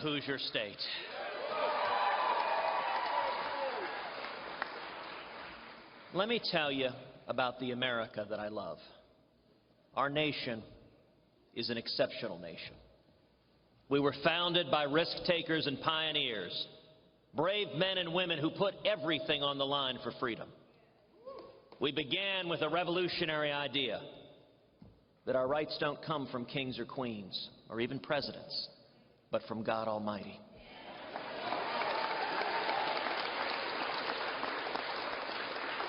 Hoosier State. Let me tell you about the America that I love. Our nation is an exceptional nation. We were founded by risk-takers and pioneers, brave men and women who put everything on the line for freedom. We began with a revolutionary idea that our rights don't come from kings or queens or even presidents, but from God Almighty.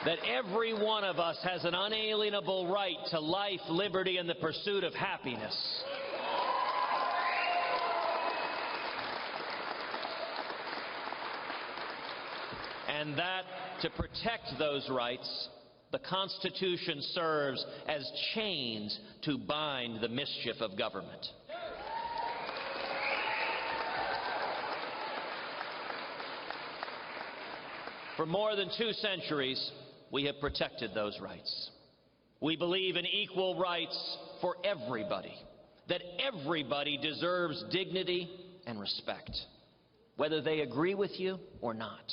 That every one of us has an unalienable right to life, liberty, and the pursuit of happiness. And that to protect those rights, the Constitution serves as chains to bind the mischief of government. For more than 2 centuries, we have protected those rights. We believe in equal rights for everybody, that everybody deserves dignity and respect, whether they agree with you or not.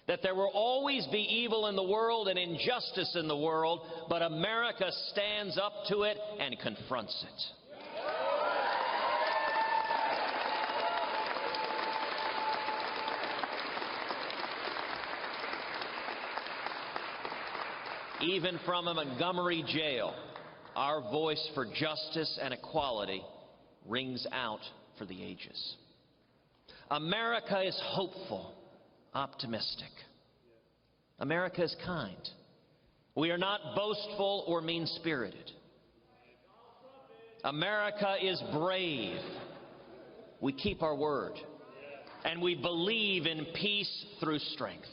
That there will always be evil in the world and injustice in the world, but America stands up to it and confronts it. Even from a Montgomery jail, our voice for justice and equality rings out for the ages. America is hopeful, optimistic. America is kind. We are not boastful or mean-spirited. America is brave. We keep our word. And we believe in peace through strength.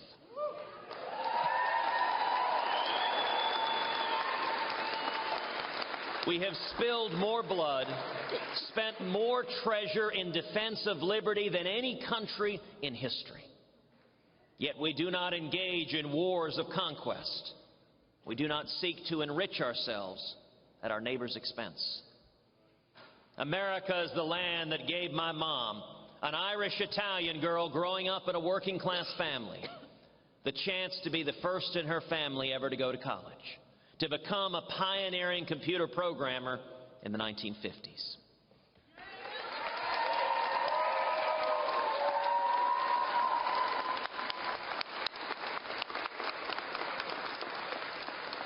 We have spilled more blood, spent more treasure in defense of liberty than any country in history. Yet we do not engage in wars of conquest. We do not seek to enrich ourselves at our neighbor's expense. America is the land that gave my mom, an Irish-Italian girl growing up in a working-class family, the chance to be the first in her family ever to go to college, to become a pioneering computer programmer in the 1950s.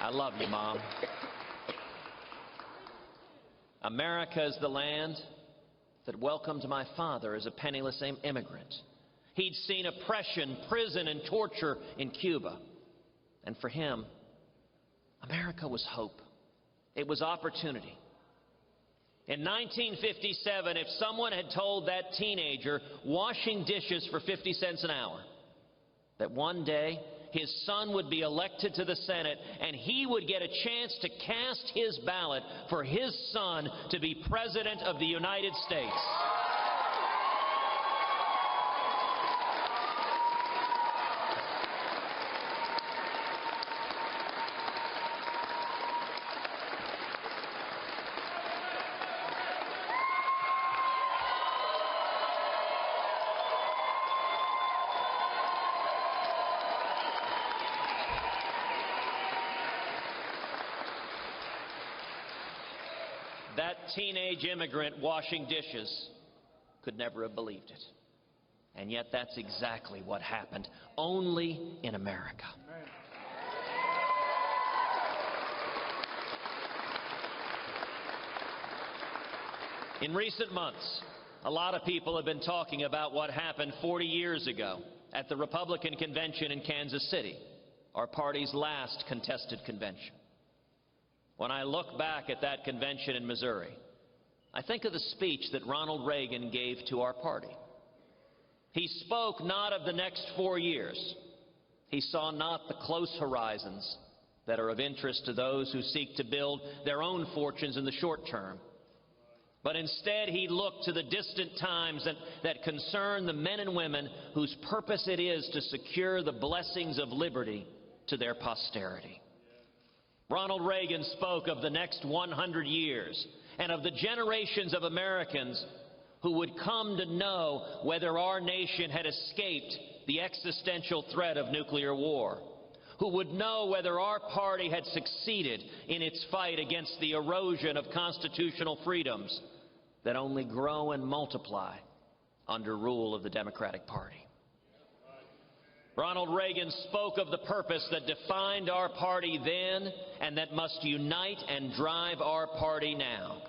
I love you, Mom. America is the land that welcomed my father as a penniless immigrant. He'd seen oppression, prison, and torture in Cuba. And for him, America was hope. It was opportunity. In 1957, if someone had told that teenager washing dishes for 50 cents an hour that one day his son would be elected to the Senate and he would get a chance to cast his ballot for his son to be President of the United States, that teenage immigrant washing dishes could never have believed it. And yet that's exactly what happened, only in America. In recent months, a lot of people have been talking about what happened 40 years ago at the Republican convention in Kansas City, our party's last contested convention. When I look back at that convention in Missouri, I think of the speech that Ronald Reagan gave to our party. He spoke not of the next 4 years. He saw not the close horizons that are of interest to those who seek to build their own fortunes in the short term. But instead, he looked to the distant times that concern the men and women whose purpose it is to secure the blessings of liberty to their posterity. Ronald Reagan spoke of the next 100 years and of the generations of Americans who would come to know whether our nation had escaped the existential threat of nuclear war, who would know whether our party had succeeded in its fight against the erosion of constitutional freedoms that only grow and multiply under rule of the Democratic Party. Ronald Reagan spoke of the purpose that defined our party then and that must unite and drive our party now.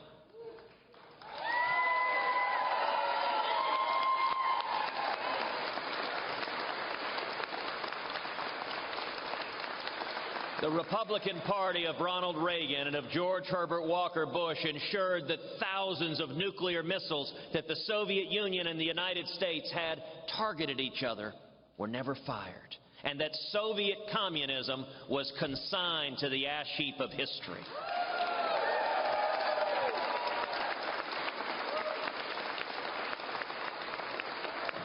The Republican Party of Ronald Reagan and of George Herbert Walker Bush ensured that thousands of nuclear missiles that the Soviet Union and the United States had targeted each other were never fired, and that Soviet communism was consigned to the ash heap of history.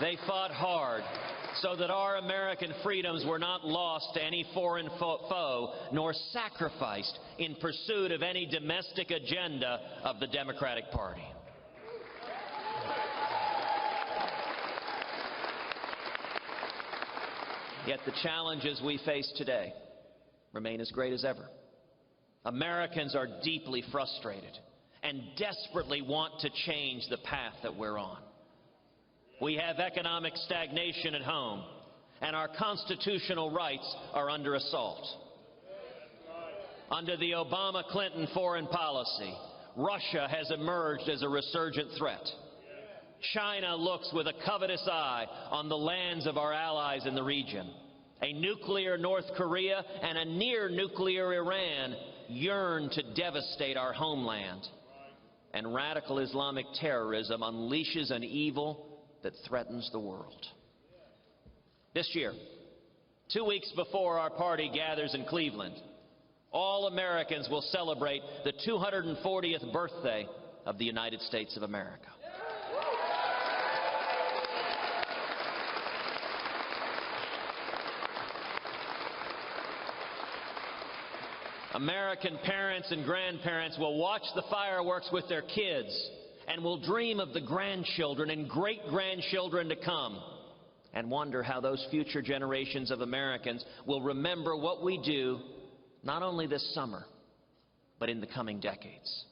They fought hard so that our American freedoms were not lost to any foreign foe, nor sacrificed in pursuit of any domestic agenda of the Democratic Party. Yet the challenges we face today remain as great as ever. Americans are deeply frustrated and desperately want to change the path that we're on. We have economic stagnation at home, and our constitutional rights are under assault. Under the Obama-Clinton foreign policy, Russia has emerged as a resurgent threat. China looks with a covetous eye on the lands of our allies in the region. A nuclear North Korea and a near-nuclear Iran yearn to devastate our homeland. And radical Islamic terrorism unleashes an evil that threatens the world. This year, 2 weeks before our party gathers in Cleveland, all Americans will celebrate the 240th birthday of the United States of America. American parents and grandparents will watch the fireworks with their kids and will dream of the grandchildren and great-grandchildren to come and wonder how those future generations of Americans will remember what we do not only this summer, but in the coming decades.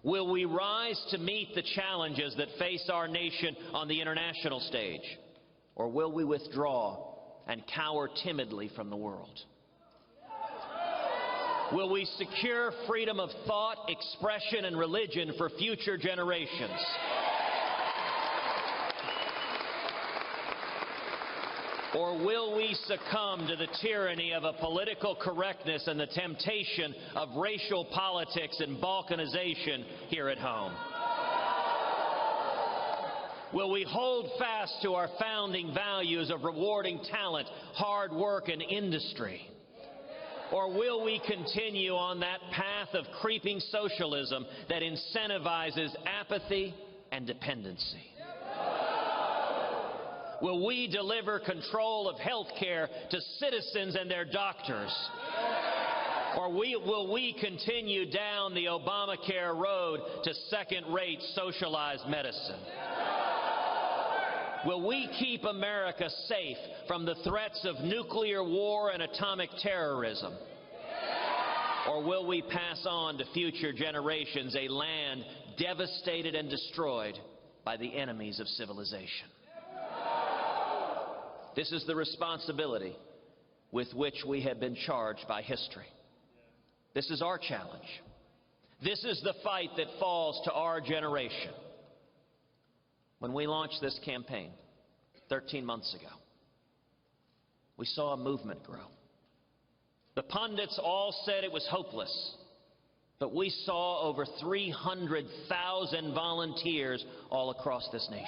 Will we rise to meet the challenges that face our nation on the international stage, or will we withdraw and cower timidly from the world? Will we secure freedom of thought, expression, and religion for future generations? Or will we succumb to the tyranny of a political correctness and the temptation of racial politics and balkanization here at home? Will we hold fast to our founding values of rewarding talent, hard work, and industry? Or will we continue on that path of creeping socialism that incentivizes apathy and dependency? Will we deliver control of health care to citizens and their doctors? Or will we continue down the Obamacare road to second-rate socialized medicine? Will we keep America safe from the threats of nuclear war and atomic terrorism? Or will we pass on to future generations a land devastated and destroyed by the enemies of civilization? This is the responsibility with which we have been charged by history. This is our challenge. This is the fight that falls to our generation. When we launched this campaign 13 months ago, we saw a movement grow. The pundits all said it was hopeless, but we saw over 300,000 volunteers all across this nation.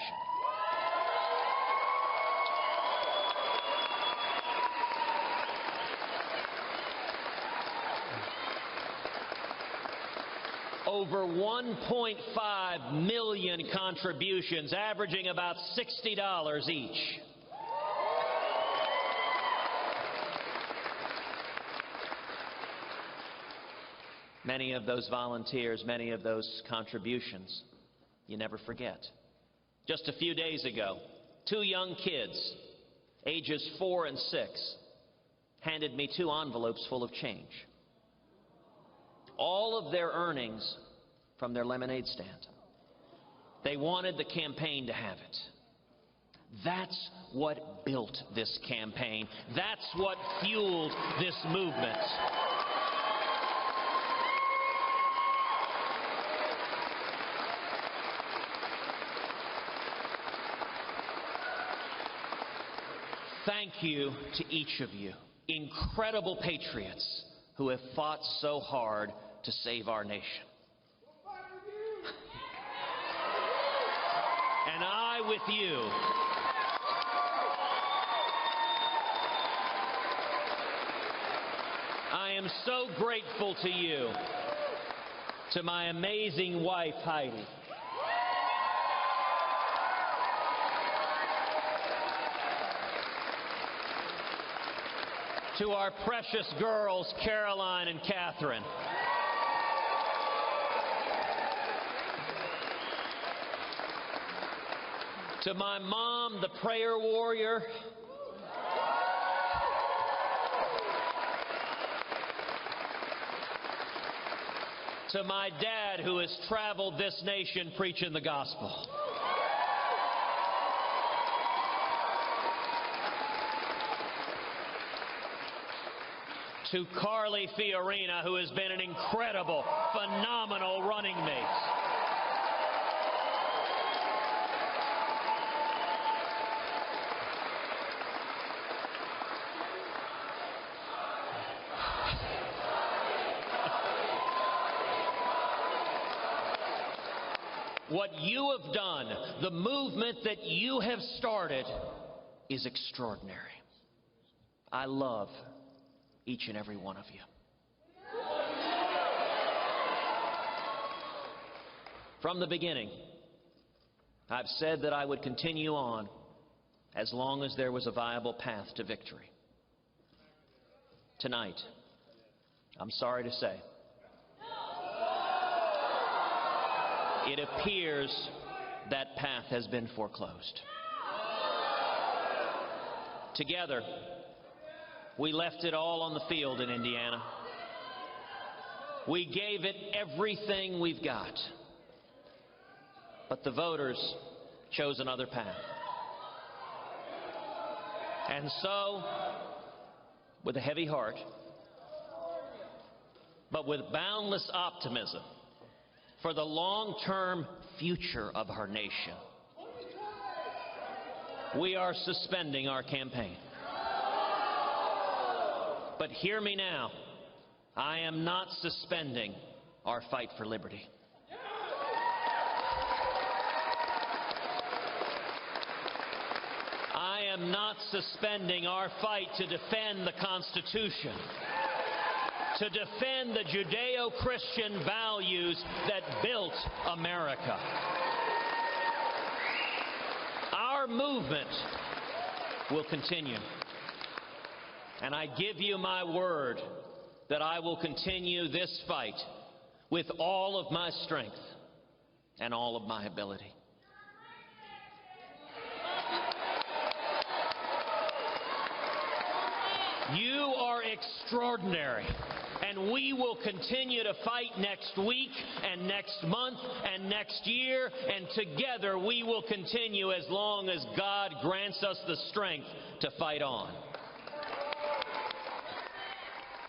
Over 1.5 million contributions, averaging about $60 each. Many of those volunteers, many of those contributions, you never forget. Just a few days ago, 2 young kids, ages 4 and 6, handed me 2 envelopes full of change. All of their earnings from their lemonade stand. They wanted the campaign to have it. That's what built this campaign. That's what fueled this movement. Thank you to each of you, incredible patriots who have fought so hard to save our nation. And I with you I am so grateful to you, to my amazing wife, Heidi, to our precious girls, Caroline and Catherine, to my mom, the prayer warrior, to my dad, who has traveled this nation preaching the gospel. To Carly Fiorina, who has been an incredible, phenomenal running mate. What you have done, the movement that you have started, is extraordinary. I love each and every one of you. From the beginning, I've said that I would continue on as long as there was a viable path to victory. Tonight, I'm sorry to say, it appears that path has been foreclosed. Together, we left it all on the field in Indiana. We gave it everything we've got. But the voters chose another path. And so, with a heavy heart, but with boundless optimism for the long-term future of our nation, we are suspending our campaign. But hear me now, I am not suspending our fight for liberty. I am not suspending our fight to defend the Constitution, to defend the Judeo-Christian values that built America. Our movement will continue. And I give you my word that I will continue this fight with all of my strength and all of my ability. You are extraordinary, and we will continue to fight next week and next month and next year, and together we will continue as long as God grants us the strength to fight on.